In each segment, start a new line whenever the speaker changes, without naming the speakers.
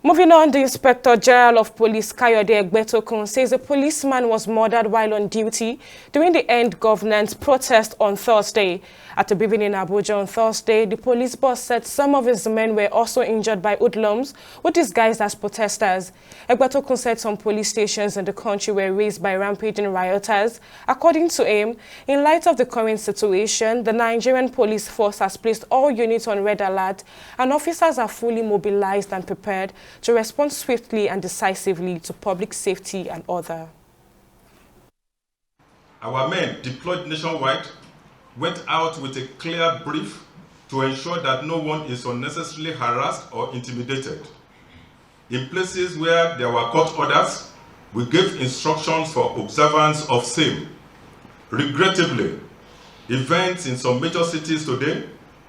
Moving on, the Inspector General of Police, Kayode Egbetokun, says a policeman was murdered while on duty during the end governance protest on Thursday. At a briefing in Abuja on Thursday, the police boss said some of his men were also injured by hoodlums who disguised as protesters. Egbetokun said some police stations in the country were razed by rampaging rioters. According to him, in light of the current situation, the Nigerian police force has placed all units on red alert and officers are fully mobilized and prepared to respond swiftly and decisively to public safety and order.
Our men deployed nationwide went out with a clear brief to ensure that no one is unnecessarily harassed or intimidated. In places where there were court orders, we gave instructions for observance of same. Regrettably, events in some major cities today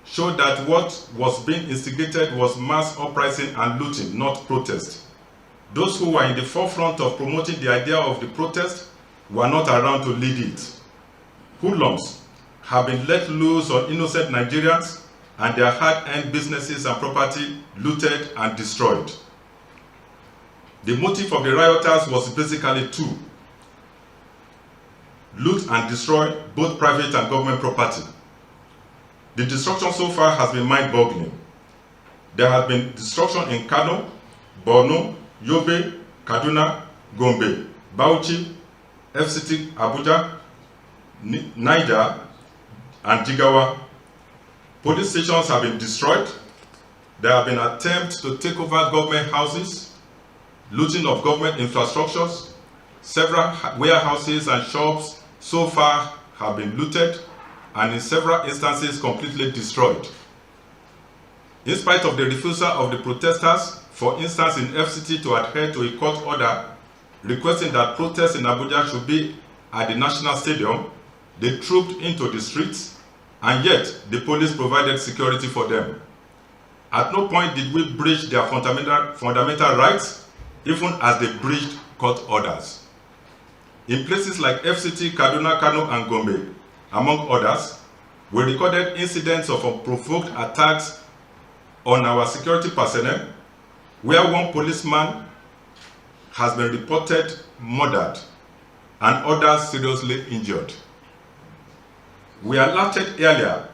show that what was being instigated was mass uprising and looting, not protest. Those who were in the forefront of promoting the idea of the protest were not around to lead it. Hoodlums have been let loose on innocent Nigerians and their hard-earned businesses and property looted and destroyed. The motive of the rioters was basically two: loot and destroy both private and government property. The destruction so far has been mind-boggling. There has been destruction in Kano, Borno, Yobe, Kaduna, Gombe, Bauchi, FCT Abuja, Niger, and Jigawa. Police stations have been destroyed. There have been attempts to take over government houses, looting of government infrastructures. Several warehouses and shops so far have been looted and in several instances completely destroyed. In spite of the refusal of the protesters, for instance in FCT, to adhere to a court order requesting that protests in Abuja should be at the National Stadium, they trooped into the streets, and yet the police provided security for them. At no point did we breach their fundamental rights, even as they breached court orders. In places like FCT, Kaduna, Kano, and Gombe, among others, we recorded incidents of unprovoked attacks on our security personnel, where one policeman has been reported murdered and others seriously injured. We alerted earlier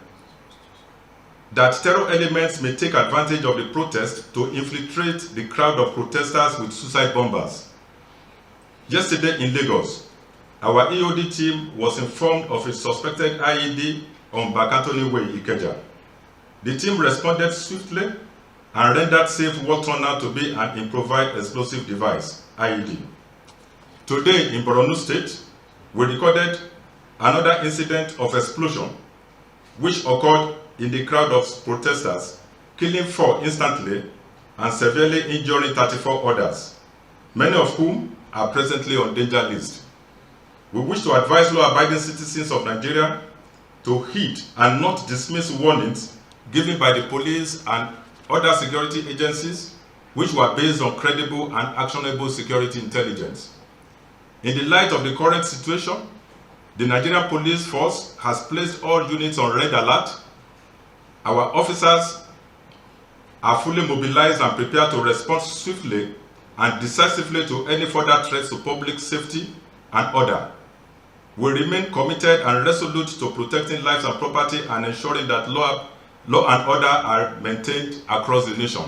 that terror elements may take advantage of the protest to infiltrate the crowd of protesters with suicide bombers. Yesterday in Lagos, our EOD team was informed of a suspected IED on Bakatoni Way, Ikeja. The team responded swiftly and rendered safe what turned out to be an improvised explosive device, IED. Today in Borno State, we recorded another incident of explosion, which occurred in the crowd of protesters, killing 4 instantly and severely injuring 34 others, many of whom are presently on danger list. We wish to advise law-abiding citizens of Nigeria to heed and not dismiss warnings given by the police and other security agencies, which were based on credible and actionable security intelligence. In the light of the current situation, the Nigerian Police Force has placed all units on red alert. Our officers are fully mobilized and prepared to respond swiftly and decisively to any further threats to public safety and order. We remain committed and resolute to protecting lives and property and ensuring that law and order are maintained across the nation.